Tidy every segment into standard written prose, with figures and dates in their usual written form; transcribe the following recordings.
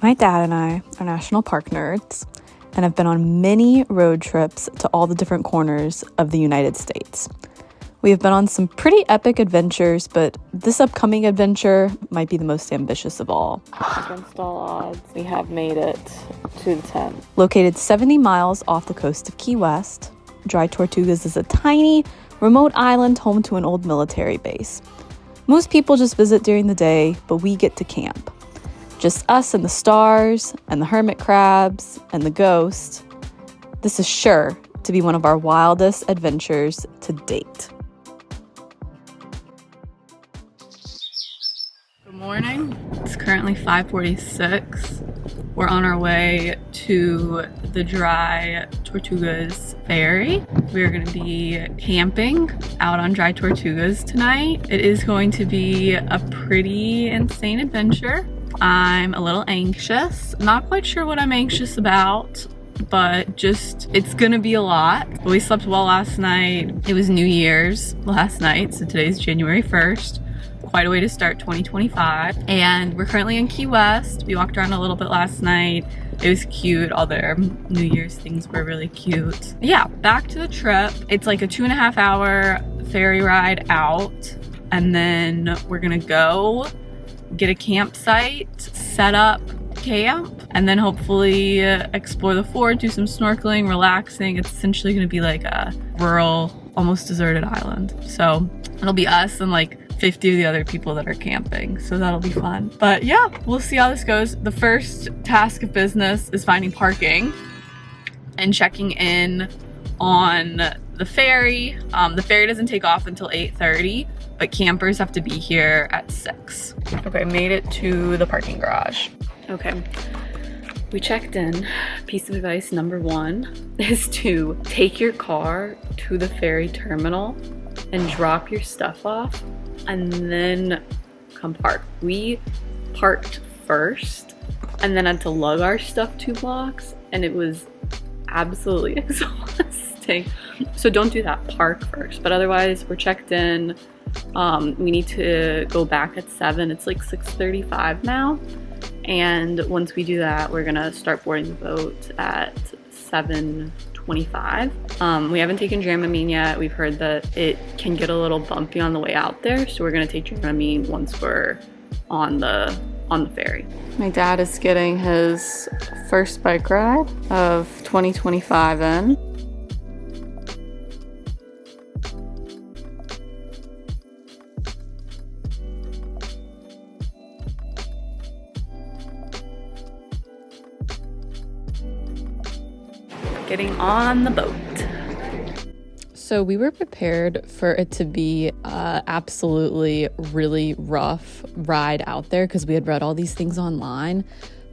My dad and I are national park nerds and have been on many road trips to all the different corners of the United States. We have been on some pretty epic adventures, but this upcoming adventure might be the most ambitious of all. Against all odds, we have made it to the tent. Located 70 miles off the coast of Key West, Dry Tortugas is a tiny, remote island home to an old military base. Most people just visit during the day, but we get to camp. Just us and the stars, and the hermit crabs, and the ghost. This is sure to be one of our wildest adventures to date. Good morning. It's currently 5:46. We're on our way to the Dry Tortugas ferry. We're going to be camping out on Dry Tortugas tonight. It is going to be a pretty insane adventure. I'm a little anxious. Not quite sure what I'm anxious about, but just, it's gonna be a lot. We slept well last night. It was New Year's last night, so today's January 1st. Quite a way to start 2025. And we're currently in Key West. We walked around a little bit last night. It was cute. All their New Year's things were really cute. Yeah, back to the trip. It's like a 2.5 hour ferry ride out. And then we're gonna go get a campsite, set up camp, and then hopefully explore the fort, do some snorkeling, relaxing. It's essentially gonna be like a rural, almost deserted island. So it'll be us and like 50 of the other people that are camping, so that'll be fun. But yeah, we'll see how this goes. The first task of business is finding parking and checking in on the ferry. The ferry doesn't take off until 8:30, but campers have to be here at 6. Okay, made it to the parking garage. Okay, we checked in. Piece of advice number 1 is to take your car to the ferry terminal and drop your stuff off and then come park. We parked first and then had to lug our stuff 2 blocks, and it was absolutely exhausting. So don't do that, park first. But otherwise, we're checked in. We need to go back at 7. It's like 6:35 now. And once we do that, we're gonna start boarding the boat at 7:25. We haven't taken Dramamine yet. We've heard that it can get a little bumpy on the way out there, so we're gonna take Dramamine once we're on the ferry. My dad is getting his first bike ride of 2025 in. Getting on the boat. So we were prepared for it to be absolutely really rough ride out there because we had read all these things online,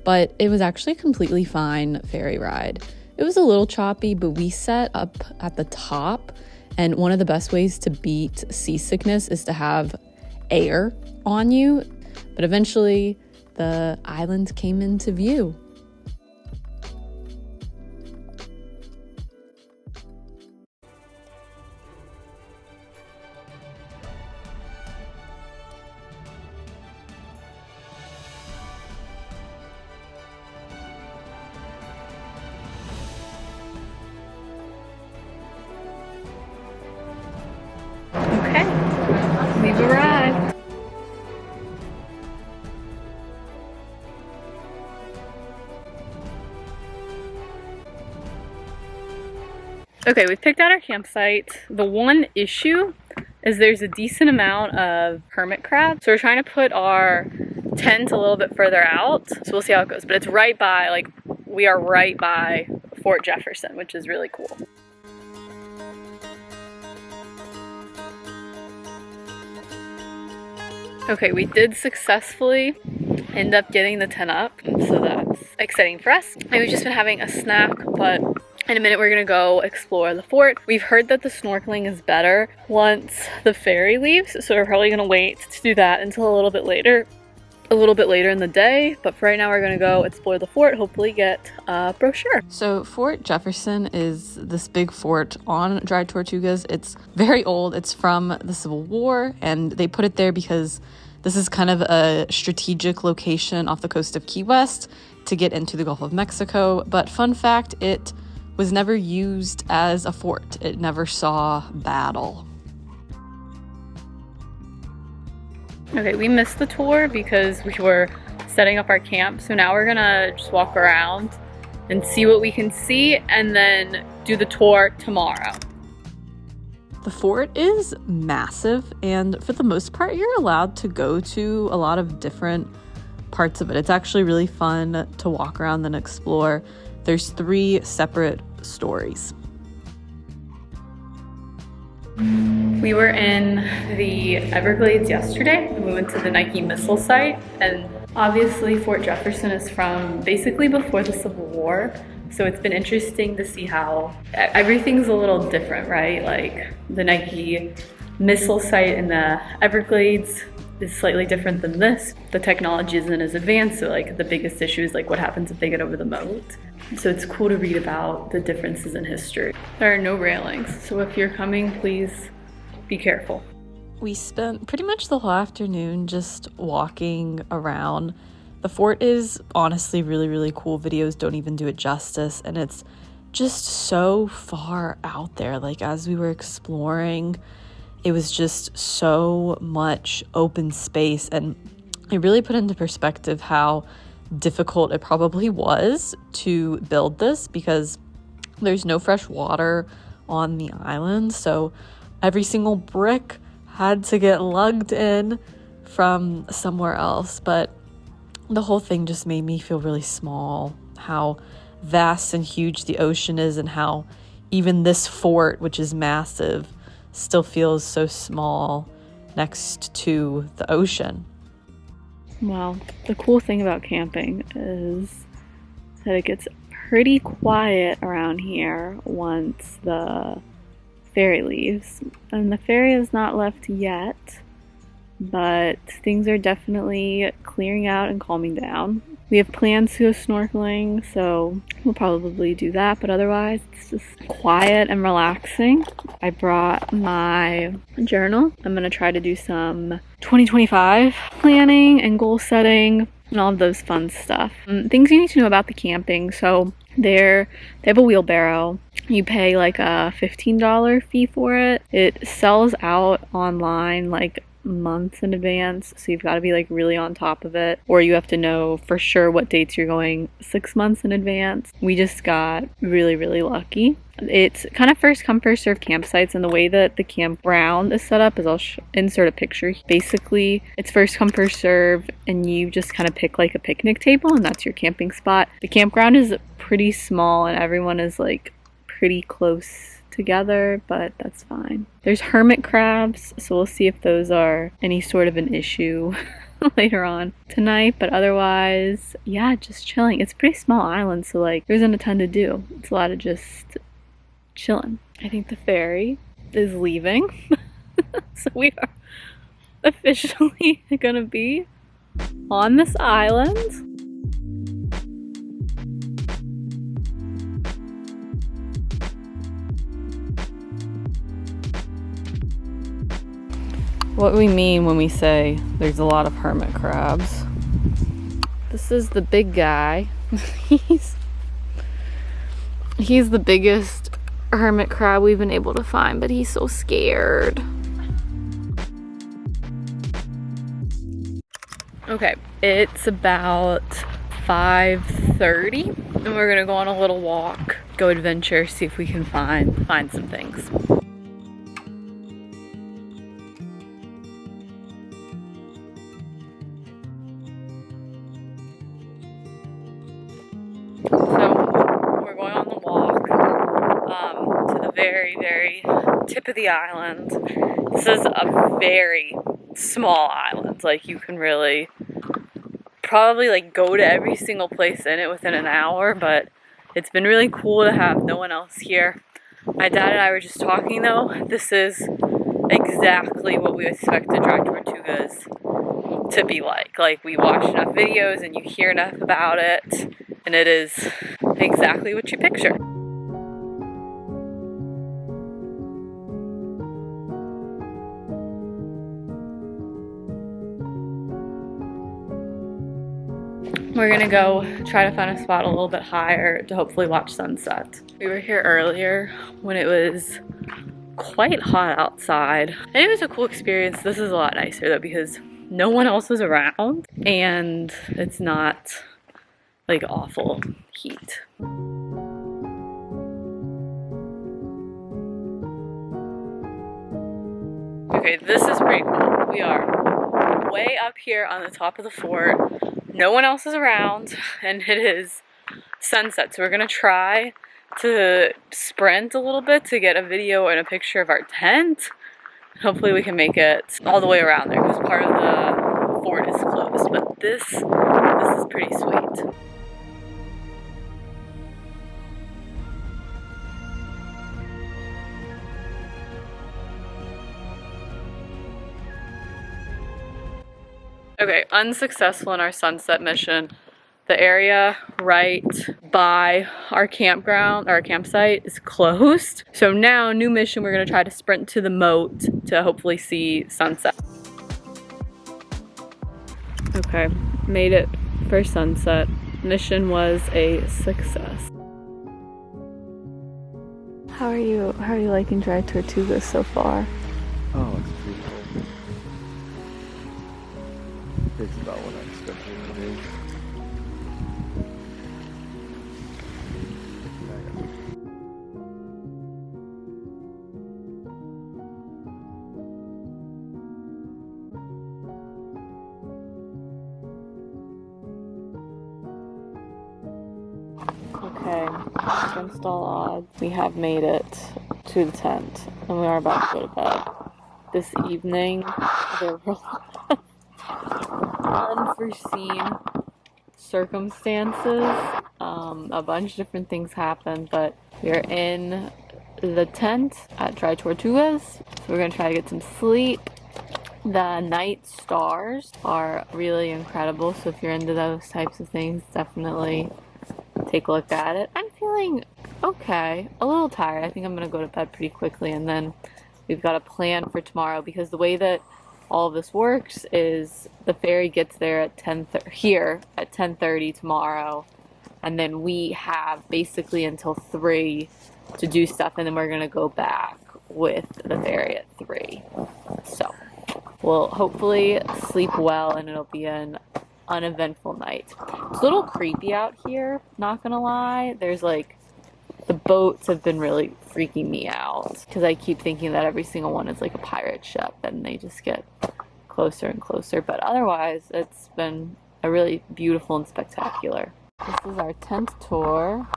but it was actually a completely fine ferry ride. It was a little choppy, but we set up at the top, and one of the best ways to beat seasickness is to have air on you, but eventually the island came into view. Okay, we've arrived. Okay, we've picked out our campsite. The one issue is there's a decent amount of hermit crabs. So we're trying to put our tent a little bit further out. So we'll see how it goes. But it's right by, like, we are right by Fort Jefferson, which is really cool. Okay, we did successfully end up getting the tent up, so that's exciting for us. And we've just been having a snack, but in a minute we're gonna go explore the fort. We've heard that the snorkeling is better once the ferry leaves, so we're probably gonna wait to do that until a little bit later in the day. But for right now, we're gonna go explore the fort, hopefully get a brochure. So Fort Jefferson is this big fort on Dry Tortugas. It's very old. It's from the Civil War, and they put it there because this is kind of a strategic location off the coast of Key West, to get into the Gulf of Mexico. But fun fact, it was never used as a fort. It never saw battle. Okay, we missed the tour because we were setting up our camp. So now we're gonna just walk around and see what we can see and then do the tour tomorrow. The fort is massive, and for the most part, you're allowed to go to a lot of different parts of it. It's actually really fun to walk around and explore. There's 3 separate stories. We were in the Everglades yesterday, and we went to the Nike missile site, and obviously Fort Jefferson is from basically before the Civil War, so it's been interesting to see how everything's a little different, right? Like the Nike missile site in the Everglades is slightly different than this. The technology isn't as advanced, so like the biggest issue is like what happens if they get over the moat. So it's cool to read about the differences in history. There are no railings, so if you're coming, please be careful. We spent pretty much the whole afternoon just walking around. The fort is honestly really, really cool. Videos don't even do it justice, and it's just so far out there. Like as we were exploring, it was just so much open space, and it really put into perspective how difficult it probably was to build this because there's no fresh water on the island. So every single brick had to get lugged in from somewhere else. But the whole thing just made me feel really small, how vast and huge the ocean is, and how even this fort, which is massive, still feels so small next to the ocean. Well, the cool thing about camping is that it gets pretty quiet around here once the ferry leaves. And the ferry has not left yet, but things are definitely clearing out and calming down. We have plans to go snorkeling, so we'll probably do that, but otherwise it's just quiet and relaxing. I brought my journal. I'm going to try to do some 2025 planning and goal setting and all of those fun stuff. Things you need to know about the camping. So they have a wheelbarrow. You pay like a $15 fee for it. It sells out online like months in advance, so you've got to be like really on top of it, or you have to know for sure what dates you're going 6 months in advance. We just got really, really lucky. It's kind of first come first serve campsites, and the way that the campground is set up is I'll insert a picture. Basically it's first come first serve, and you just kind of pick like a picnic table and that's your camping spot. The campground is pretty small and everyone is like pretty close together, but that's fine. There's hermit crabs, so we'll see if those are any sort of an issue later on tonight, but otherwise, yeah, just chilling. It's a pretty small island, so like there isn't a ton to do. It's a lot of just chilling. I think the ferry is leaving, so we are officially gonna be on this island. What we mean when we say there's a lot of hermit crabs. This is the big guy. He's the biggest hermit crab we've been able to find, but he's so scared. Okay, it's about 5:30 and we're gonna go on a little walk, go adventure, see if we can find some things. Very, very tip of the island. This is a very small island. Like you can really probably like go to every single place in it within an hour, but it's been really cool to have no one else here. My dad and I were just talking though. This is exactly what we expect the dry Tortugas to be like. Like we watch enough videos and you hear enough about it, and it is exactly what you picture. We're gonna go try to find a spot a little bit higher to hopefully watch sunset. We were here earlier when it was quite hot outside, and it was a cool experience. This is a lot nicer though because no one else is around and it's not like awful heat. Okay, this is pretty cool. We are way up here on the top of the fort. No one else is around and it is sunset. So we're gonna try to sprint a little bit to get a video and a picture of our tent. Hopefully we can make it all the way around there because part of the fort is closed, but this is pretty sweet. Okay, unsuccessful in our sunset mission. The area right by our campground, our campsite, is closed. So now, new mission, we're gonna try to sprint to the moat to hopefully see sunset. Okay, made it for sunset. Mission was a success. How are you liking dry Tortugas so far? Oh, it's beautiful. It's about what I expected it to be. Okay, against all odds, we have made it to the tent, and we are about to go to bed. This evening, there were unforeseen circumstances. A bunch of different things happened, but we're in the tent at Dry Tortugas, so we're gonna try to get some sleep. The night stars are really incredible, so if you're into those types of things, definitely take a look at it. I'm feeling okay, a little tired. I think I'm gonna go to bed pretty quickly, and then we've got a plan for tomorrow because the way that all of this works is the ferry gets there at 10:30 tomorrow, and then we have basically until 3 to do stuff, and then we're gonna go back with the ferry at 3. So we'll hopefully sleep well and it'll be an uneventful night. It's a little creepy out here, not gonna lie. There's like, the boats have been really freaking me out because I keep thinking that every single one is like a pirate ship and they just get closer and closer, but otherwise it's been a really beautiful and spectacular. This is our tent tour,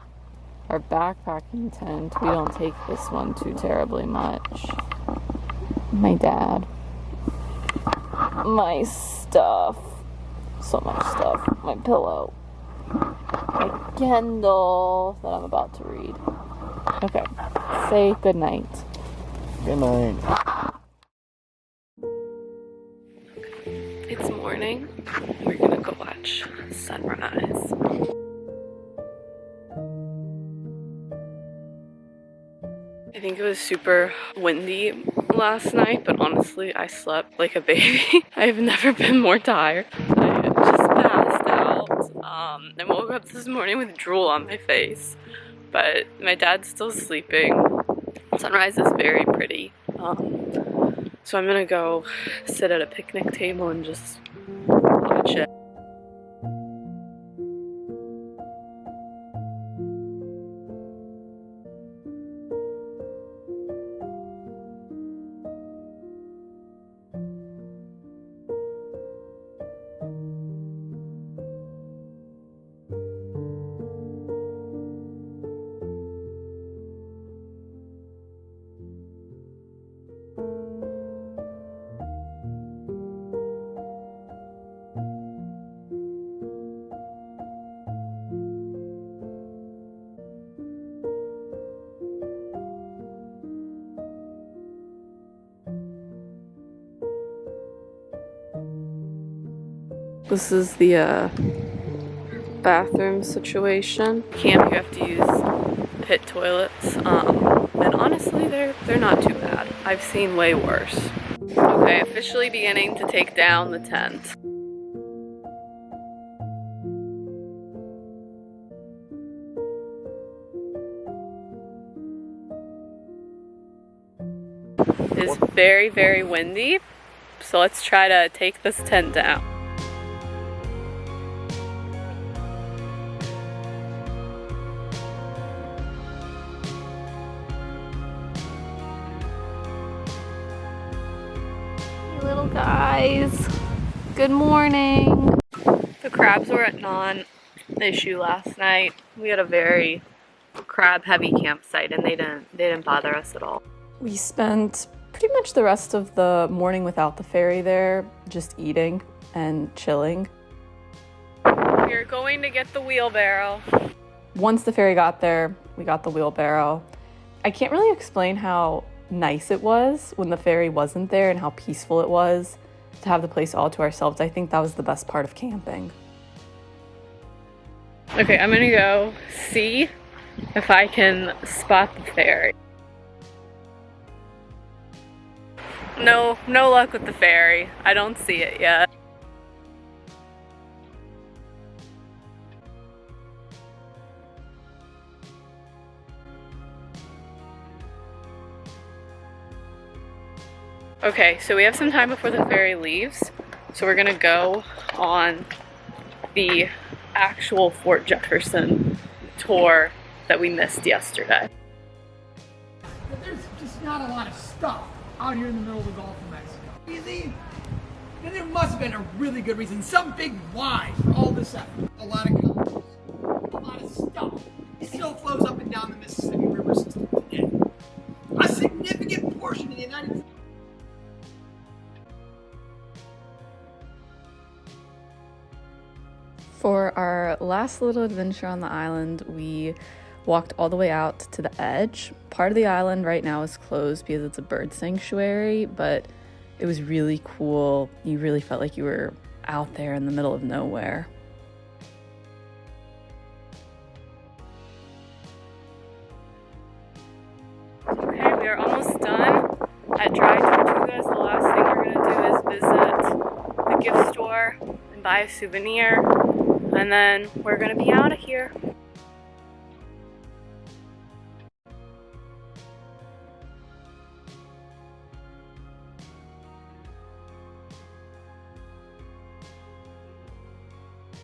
our backpacking tent. We don't take this one too terribly much. My dad, my stuff, so much stuff, my pillow, my Kindle that I'm about to read. Okay, say good night. Good night. It's morning. We're gonna go watch sunrise. I think it was super windy last night, but honestly, I slept like a baby. I've never been more tired. I just passed out. I woke up this morning with drool on my face, but my dad's still sleeping. Sunrise is very pretty. So I'm gonna go sit at a picnic table and just watch it. This is the bathroom situation. Camp, you have to use pit toilets, and honestly, they're not too bad. I've seen way worse. Okay, officially beginning to take down the tent. is very, very windy. So let's try to take this tent down. Hey little guys, good morning. The crabs were at non-issue last night. We had a very crab heavy campsite and they didn't bother us at all. We spent pretty much the rest of the morning without the ferry there, just eating and chilling. We're going to get the wheelbarrow. Once the ferry got there, we got the wheelbarrow. I can't really explain how nice it was when the ferry wasn't there and how peaceful it was to have the place all to ourselves. I think that was the best part of camping. Okay, I'm gonna go see if I can spot the ferry. No luck with the ferry. I don't see it yet. Okay, so we have some time before the ferry leaves. So we're gonna go on the actual Fort Jefferson tour that we missed yesterday. There's just not a lot of stuff out here in the middle of the Gulf of Mexico. Easy? Then there must have been a really good reason, some big why for all this effort. A lot of commerce, a lot of stuff. It still flows up and down the Mississippi River system today. A significant portion of the United States. For our last little adventure on the island, we walked all the way out to the edge. Part of the island right now is closed because it's a bird sanctuary, but it was really cool. You really felt like you were out there in the middle of nowhere. Okay, we are almost done at Dry Tortugas. The last thing we're gonna do is visit the gift store and buy a souvenir, and then we're gonna be out of here.